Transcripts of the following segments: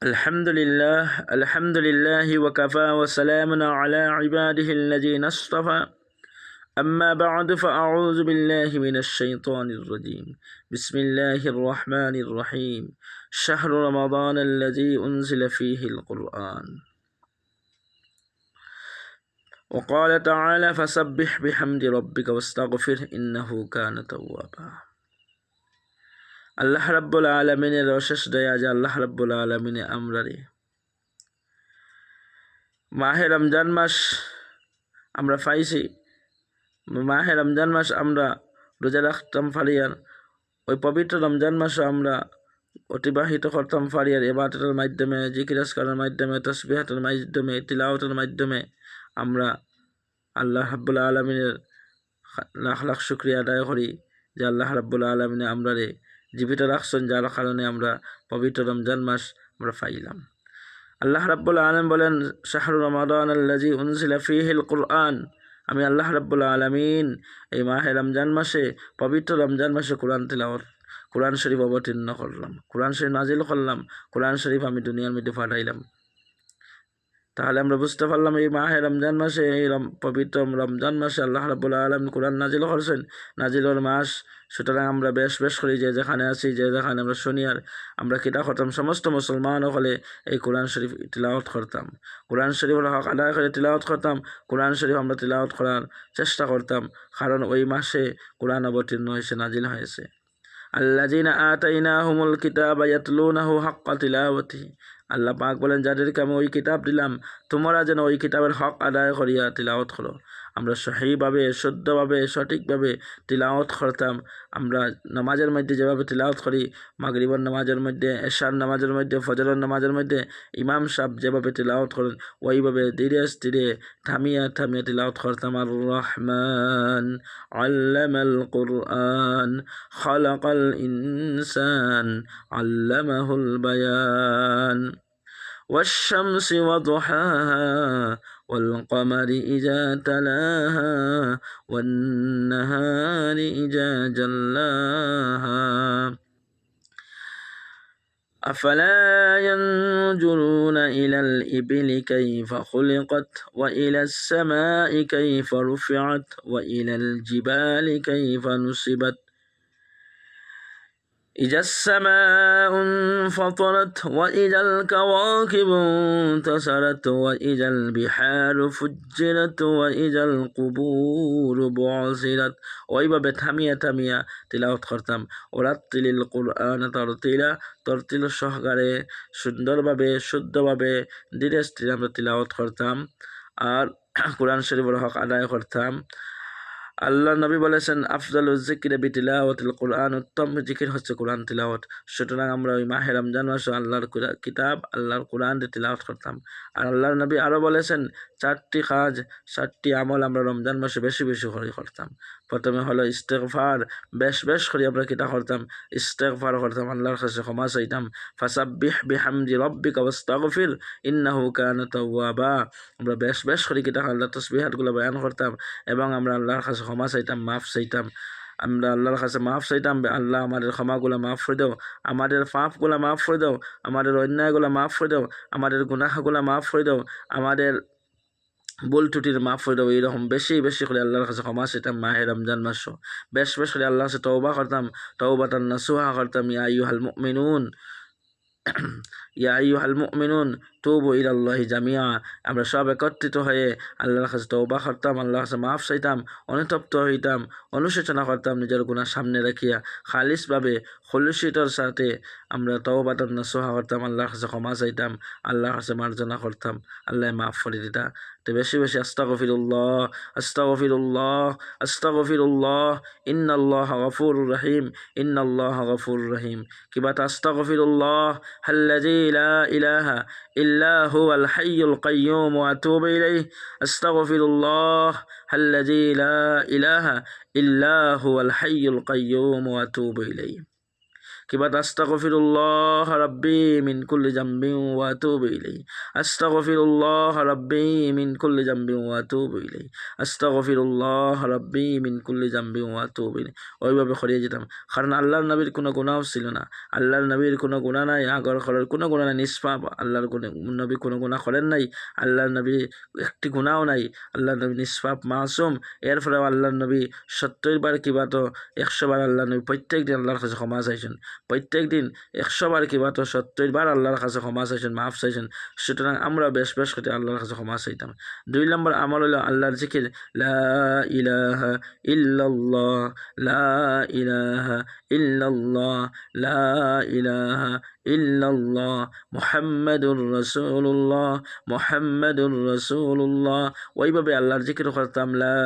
الحمد لله وكفى وسلام على عباده الذين اصطفى أما بعد فأعوذ بالله من الشيطان الرجيم بسم الله الرحمن الرحيم شهر رمضان الذي أنزل فيه القرآن وقال تعالى فسبح بحمد ربك واستغفر إنه كان توابا আল্লাহ রাব্বুল আলামিনের অশেষ দয়া যে আল্লাহ রাব্বুল আলামিনে আমরারে মাহে রমজান মাস আমরা পাইছি। মাহে রমজান মাস আমরা রোজা রাখতাম ফারিয়ার, ওই পবিত্র রমজান মাসও আমরা অতিবাহিত করতাম ফারিয়ার ইবাদতের মাধ্যমে, জিকির আজকারের মাধ্যমে, তাসবিহাতের মাধ্যমে, তিলাওয়াতের মাধ্যমে আমরা আল্লাহ রাব্বুল আলামিনের লাখ লাখ শুকরিয়া আদায় করি যে আল্লাহ রাব্বুল আলামিনে আমরারে জীবিত রাখছেন, যার কারণে আমরা পবিত্র রমজান মাস আমরা পাইলাম। আল্লাহ রাব্বুল আলামিন বলেন শাহরু রমাদান আল্লাযী উনজিলা ফীহিল কুরআন, আমি আল্লাহ রাব্বুল আলামিন এই মাহে রমজান মাসে, পবিত্র রমজান মাসে কোরআন শরীফ অবতীর্ণ করলাম, কোরআন শরীফ নাজিল করলাম, কোরআন শরীফ আমি দুনিয়ার মধ্যে পাঠাইলাম। তাহলে আমরা বুঝতে পারলাম এই মাহে রমজান মাসে, এই পবিত্র রমজান মাসে আল্লাহ রাব্বুল আলামিন কোরআন নাজিল করছেন, নাজিলের মাস। সুতরাং আমরা বেশ করি যে যেখানে আছি, যে যেখানে আমরা শুনি, আর আমরা কিতা করতাম, সমস্ত মুসলমান হলে এই কোরআন শরীফ তিলাওয়াত করতাম, কোরআন শরীফের হক আদায় করে তিলাওয়াত করতাম, কোরআন শরীফ আমরা তিলাওয়াত করার চেষ্টা করতাম, কারণ ওই মাসে কোরআন অবতীর্ণ হয়েছে, নাজিল হয়েছে। আল্লাযীনা আতাইনাহুমুল কিতাবা ইয়াতলুনাহু হাক্কা তিলাওয়াতিহি, আল্লাহ পাক বলেন যাদেরকে আমি ওই কিতাব দিলাম তোমরা যেন ওই কিতাবের হক আদায় করিয়া তিলাওয়াত করো। আমরা সহিভাবে, শুদ্ধভাবে, সঠিকভাবে তিলাওয়াত করতাম। আমরা নামাজের মধ্যে যেভাবে তিলাওয়াত করি, মাগরিবের নামাজের মধ্যে, এশার নামাজের মধ্যে, ফজরের নামাজের মধ্যে ইমাম সাহেব যেভাবে তিলাওয়াত করেন ওইভাবে ধীরে ধীরে থামিয়ে তিলাওয়াত করতাম। আর রহমান আল্লামাল কুরআন খালাকাল ইনসান আল্লামাহুল বায়ান والشمس وضحاها والقمر إذا تلاها والنهار إذا جلاها أفلا ينظرون إلى الإبل كيف خلقت وإلى السماء كيف رفعت وإلى الجبال كيف نصبت إذا السماء انفطرت وإذا الكواكب انتثرت وإذا البحار فجرت وإذا القبور بعثرت। ওইভাবে থামিয়া তিলাওয়াত করতাম। ওরাত্তিলিল কুরআন তরতিল সহকারে সুন্দরভাবে, শুদ্ধভাবে, ধীরে স্থিরে আমরা তিলাওয়াত করতাম আর কোরআন শরীফের হক আদায় করতাম। আল্লাহ নবী বলেছেন আফজালুজ যিকরি বিতিলাওয়াতিল কুরআন, উত্তম জিকির হচ্ছে কোরআন তিলাওয়াত। সুতরাং আমরা ওই মাহে রমজান মাসে আল্লাহর কিতাব, আল্লাহর কোরআন তিলাওয়াত করতাম। আর আল্লাহর নবী আরও বলেছেন 4টি কাজ, 4টি আমল আমরা রমজান মাসে বেশি করে করতাম। প্রথমে হলো ইস্তেগফার, বেশ করে আমরা কিতা করতাম, ইস্তেগফার করতাম, আল্লাহর কাছে ক্ষমা চাইতাম। ফাসাব্বিহ বিহামদি রব্বিকা ওয়াস্তাগফির ইন্নাহু কানা তাওয়াবা, আমরা বেশ করে কিতা আল্লাহর তাসবিহাতগুলো বয়ান করতাম এবং আমরা আল্লাহর কাছে ক্ষমা চাইতাম, মাফ চাইতাম। আমরা আল্লাহর কাছে মাফ চাইতাম, আল্লাহ আমাদের ক্ষমাগুলো মাফ করে দাও, আমাদের পাপগুলো মাফ করে দাও, আমাদের অন্যায়গুলো মাফ করে দাও, আমাদের গুনাহগুলো মাফ করে দাও, আমাদের ভুল ত্রুটির মাফ করে দাও। এইরকম বেশি করে আল্লাহর কাছে ক্ষমা চাইতাম মাহে রমজান মাসও। বেশ করে আল্লাহর কাছে তওবা করতাম, তওবাতান নাসুহা করতাম। ইয়া আইয়ুহাল মুমিনুন তুবু ইলাল্লাহি জামিআ, আমরা সব একত্রিত হয়ে আল্লাহর কাছে তওবা করতাম, আল্লাহর কাছে মাফ চাইতাম, অনুতপ্ত হইতাম, অনুশোচনা করতাম, নিজের গুনাহ সামনে রাখিয়া খালিসভাবে খুলুসিতার সাথে আমরা তওবাতান নাসুহা করতাম, আল্লাহর কাছে ক্ষমা চাইতাম, আল্লাহর কাছে মার্জনা করতাম, আল্লাহ মাফ করে দিতা। তো বেশি আস্তাগফিরুল্লাহ ইন্নাল্লাহা গফুরুর রহিম। কিবা আস্তাগফিরুল্লাহ আল্লাযী লা ইলাহা ইল্লা হুয়াল হাইয়ুল কাইয়্যুম ওয়া আতুবু ইলাইহি, আস্তাগফিরুল্লাহ আল্লাযী লা ইলাহা ইল্লা হুয়াল হাইয়ুল কাইয়্যুম ওয়া আতুবু ইলাইহি। কিবা আস্তাগফিরুল্লাহ রাব্বি মিন কুল্লি জামবিন ওয়া আতুবু ইলাইহি, আস্তাগফিরুল্লাহ রাব্বি মিন কুল্লি জামবিন ওয়া আতুবু ইলাইহি, আস্তাগফিরুল্লাহ রাব্বি মিন কুল্লি জামবিন ওয়া আতুবু ইলাইহি। ওইভাবে করিয়ে যেতাম, কারণ আল্লাহর নবীর কোনো গুনাহ ছিল না, আল্লাহর নবীর কোনো গুনাহ নাই, আগর করার কোনো গুনাহ নাই, নিষ্পাপ। আল্লাহর কোনো নবী কোনো গুনাহ করেন নাই, আল্লাহর নবী একটি গুনাহও নাই, আল্লাহর নবী নিষ্পাপ মাসুম। এরপরেও আল্লাহর নবী 70 বার কিবা তো 100 বার আল্লাহর নবী প্রত্যেক দিন আল্লাহর কাছে ক্ষমা চাইছেন, প্রত্যেক দিন 100 বার কিবা তো 70 বার আল্লাহর কাছে ক্ষমা চাইছেন, মাফ চাইছেন। সুতরাং আমরা বেশ বেশ করে আল্লাহর কাছে ক্ষমা চাইতাম। 2 নম্বর আমল হলো আল্লাহর জিকির, লা ইলাহা ইল্লাল্লাহ, লা ইলাহা ইল্লাল্লাহ, লা ইলাহা ইল্লাল্লাহ, মুহাম্মাদুর রাসূলুল্লাহ, মুহাম্মাদুর রাসূলুল্লাহ। ওইভাবে আল্লাহর জিকির করতাম, লা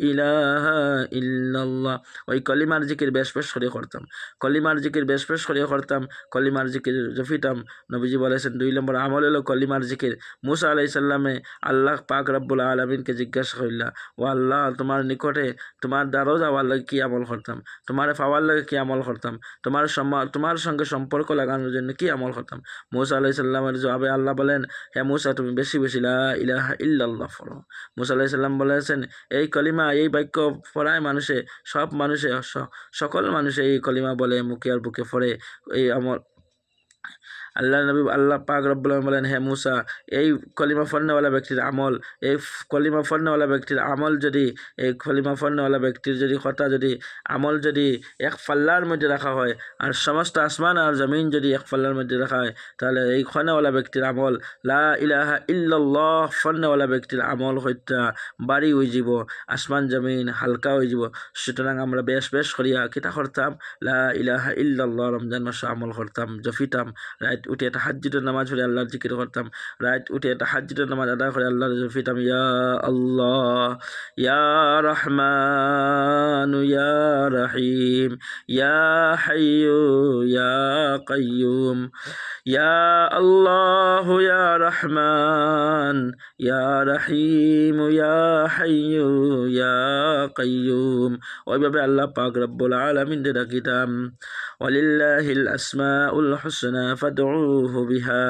ইলাহা ইল্লাল্লাহ। ওই কলিমার জিকির বেশ বেশ করে করতাম, কলিমার জিকির বেশ বেশ করে করতাম, কলিমার জিকির জফিতাম। নবীজি বলেছেন 2 নম্বর আমল হলো কলিমার জিকির। মুসা আলাইহিস সালামে আল্লাহ পাক রব্বুল আলামিনকে জিজ্ঞাসা করিলা, ও আল্লাহ, তোমার নিকটে তোমার দ্বারও যাওয়ার লাগে কি আমল করতাম, তোমার পাওয়ার লাগে কি আমল করতাম, তোমার সঙ্গে সম্পর্ক লাগানোর জন্য কি আমল করতাম। মুসা আলাইহিস সালামের জবাবে আল্লাহ বলেন, হে মুসা, তুমি বেশি বেশি লা ইলাহা ইল্লাল্লাহ পড়ো। মুসা আলাইহিস সালাম বলেছেন, এই কলিমা, এই বাক্য পড়ায় মানুষে, সব মানুষে, সকল মানুষে এই কলিমা বলে মুখে আর বুকে পড়ে এই আমল। আল্লাহ নবী, আল্লাহ পাক রব্বুল আলামিন বলেন, হে মুসা, এই কলিমা পড়নেওয়ালা ব্যক্তির আমল, এই কলিমা পড়নেওয়ালা ব্যক্তির আমল যদি, এই কলিমা পড়নেওয়ালা ব্যক্তির যদি কথা, যদি আমল যদি এক পাল্লার মধ্যে রাখা হয়, আর সমস্ত আসমান আর জমিন যদি এক পাল্লার মধ্যে রাখা হয়, তাহলে এই খনেওয়ালা ব্যক্তির আমল, লা ইলাহা ইল্লাল্লাহ ফন্নেওয়ালা ব্যক্তির আমল হইতা বাড়ি হয়ে যাব, আসমান জমিন হালকা হয়ে যাব। সুতরাং আমরা বেশ বেশ করিয়া কিতা করতাম, লা ইলাহা ইল্লাল্লাহ রমজান মাসে আমল করতাম, জফিতাম। রাত উঠে তাহাজ্জুদের নামাজ পড়ে আল্লাহর জিকির করতাম, রাত উঠে তাহাজ্জুদের নামাজ আদা করে আল্লাহর জফিতাম, ইয়া আল্লাহ, ইয়া রহমান, ইয়া রহিম, ইয়া হাইয়্যু ইয়া কাইয়্যুম, ইয়া আল্লাহ, ইয়া রহমান, ইয়া রহিম, ইয়া হাইয়্যু ইয়া কাইয়্যুম। ওইভাবে আল্লাহ পাক রব্বুল আলামিনকে ডাকিতাম। ওয়ালিল্লাহিল আসমাউল হুসনা ফাদউহু বিহা।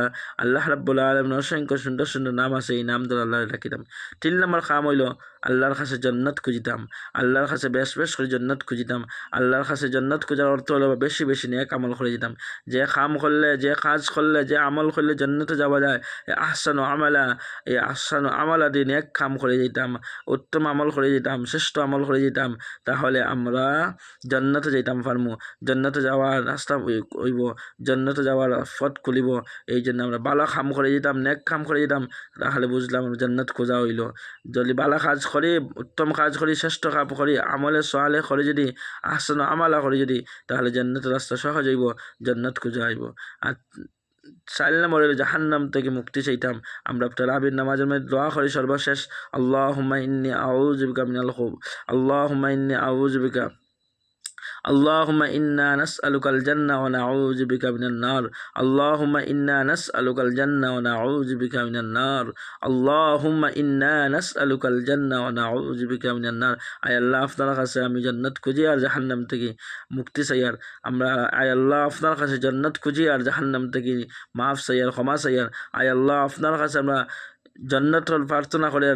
আল্লাহ রাব্বুল আলামিনের অসংখ্য সুন্দর সুন্দর নাম আছে, এই নাম দ্বারা আল্লাহর ডাকিতাম। 3 নম্বর কাম হইল আল্লাহর কাছে জান্নাত খুঁজিতাম, আল্লাহর কাছে বেশ বেশ করে জান্নাত খুঁজিতাম। আল্লাহর কাছে জান্নাত খোঁজার অর্থ হলো বেশি বেশি নেক আমল করে যেতাম। যে কাম করলে, যে কাজ করলে, যে আমল করলে জান্নাতে যাওয়া যায়, আহসানু আমালা, এই আহসানু আমালা দিয়ে নেক কাম করে যেতাম, উত্তম আমল করে যেতাম, শ্রেষ্ঠ আমল করে যেতাম, তাহলে আমরা জান্নাতে যেতাম পারমু, জান্নাতে যাওয়ার রাস্তা হইব, জান্নাতে যাওয়ার পথ খুলিব। এই জন্য আমরা ভালো কাম করে যেতাম, নেক কাম করে যেতাম, তাহলে বুঝলাম জান্নাত খোঁজা হইল। যদি ভালো কাজ করি, উত্তম কাজ করি, শ্রেষ্ঠ কাজ করি, আমলে সোয়ালে করে যদি, আহসানু আমালা করে যদি, তাহলে জান্নাতের রাস্তা সহজ হইব, জান্নাত খোঁজা হইব। আর 4 নম্বরে জাহান্নাম থেকে মুক্তি চাইতাম। আমরা তারাবির নামাজের মধ্যে দোয়া করি সর্বশেষ, আল্লাহুম্মা ইন্নী আউযু বিকা মিনাল খুব, আল্লাহুম্মা ইন্নী আউযু বিকা, اللهم إنا نسألك الجنة ونعوذ بك من النار، اللهم إنا نسألك الجنة ونعوذ بك من النار، اللهم إنا نسألك الجنة ونعوذ بك من النار। আয় আল্লাহ, আপনার কাছে আমি জান্নাত খুঁজি আর জাহান্নাম থেকে মুক্তি চাই। আর আমরা আয় আল্লাহ আপনার কাছে জান্নাত খুঁজি আর জাহান্নাম থেকে মাফ চাই আর ক্ষমা চাই। আর আয় আল্লাহ আপনার কাছে আমরা জান্নাতের প্রার্থনা করে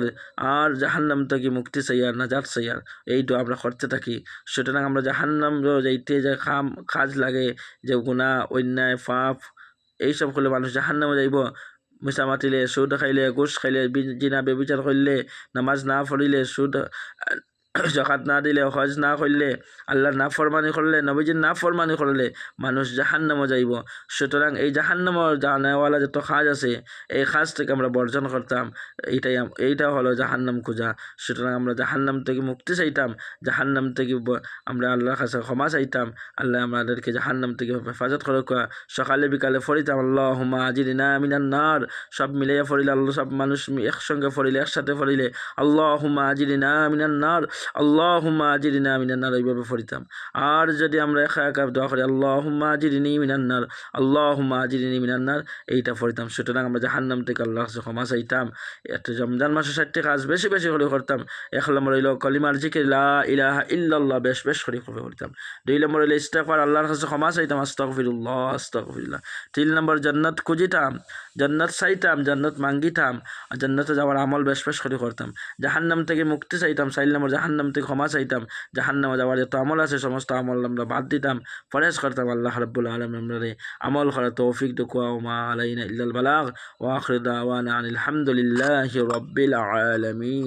আর জাহান্নাম থেকে মুক্তি চাই আর নাজাত চাই। আর এই দোয়া আমরা করতে থাকি। সুতরাং আমরা জাহান্নাম যাইতে যে কাজ লাগে, যে গুনাহ, অন্যায়, পাপ, এইসব করলে মানুষ জাহান্নামে যাইব। মিছা মাতিলে, সুদ খাইলে, ঘুষ খাইলে, জিনা বেবিচার করলে, নামাজ না পড়িলে, সুদ জাকাত না দিলে, হজ না করলে, আল্লাহর না ফরমানি করলে, নবীজির না ফরমানি করলে মানুষ জাহান্নামে যাইব। সুতরাং এই জাহান্নামের জানেওয়ালা যত কাজ আছে, এই কাজ থেকে আমরা বর্জন করতাম। এইটা হলো জাহান্নাম খোঁজা। সুতরাং আমরা জাহান্নাম থেকে মুক্তি চাইতাম, জাহান্নাম থেকে আমরা আল্লাহর কাছে ক্ষমা চাইতাম। আল্লাহ আমাদেরকে জাহান্নাম থেকে হেফাজত করুক। সকালে বিকালে ফরিতাম আল্লাহুম্মা আজিরনা মিনান নার, সব মিলাইয়া ফরিলে, আল্লাহ সব মানুষ একসঙ্গে ফরিলে, একসাথে ফরিলে, আল্লাহুম্মা আজিরনা মিনান নার, আল্লাহুম্মা আজিরিনা মিনান নার এইভাবে পড়িতাম। আর যদি আমরা একা একা দোয়া করি আল্লাহুম্মা আজিরিনি মিনান নার, আল্লাহুম্মা আজিরিনি মিনান নার, এইটা পড়িতাম। সুতরাং আমরা জাহান্নাম থেকে আল্লাহর কাছে ক্ষমা চাইতাম। একটা রমজান মাসে 60টি কাজ বেশি বেশি করে করতাম। 1 নম্বর হইল কলিমার জিকির লা ইলাহা ইল্লাল্লাহ বেশ বেশ করে করতাম। 2 নম্বর হইল ইস্তিগফার, আল্লাহর কাছে ক্ষমা চাইতাম, আস্তাগফিরুল্লাহ আস্তাগফিরুল্লাহ। 3 নম্বর জান্নাত খুঁজিতাম, জান্নাত চাইতাম, জান্নাত মাঙ্গিতাম, আর জান্নাতে যাওয়ার আমল বেশ বেশ করে করতাম। জাহান্নাম থেকে মুক্তি চাইতাম, 4 নম্বর জাহান্নাম থেকে ক্ষমা চাইতাম, জাহান্নামে যাওয়ার যত আমল আছে সমস্ত আমল আমরা বাদ দিতাম, পরহেজ করতাম। আল্লাহ রাব্বুল আলামিন আমাদের আমল করার তৌফিক দাও। ওয়া মা আলাইনা ইল্লাল বালাগ ওয়া আখিরু দাওয়ানা আনিল হামদুলিল্লাহি রাব্বিল আলামিন।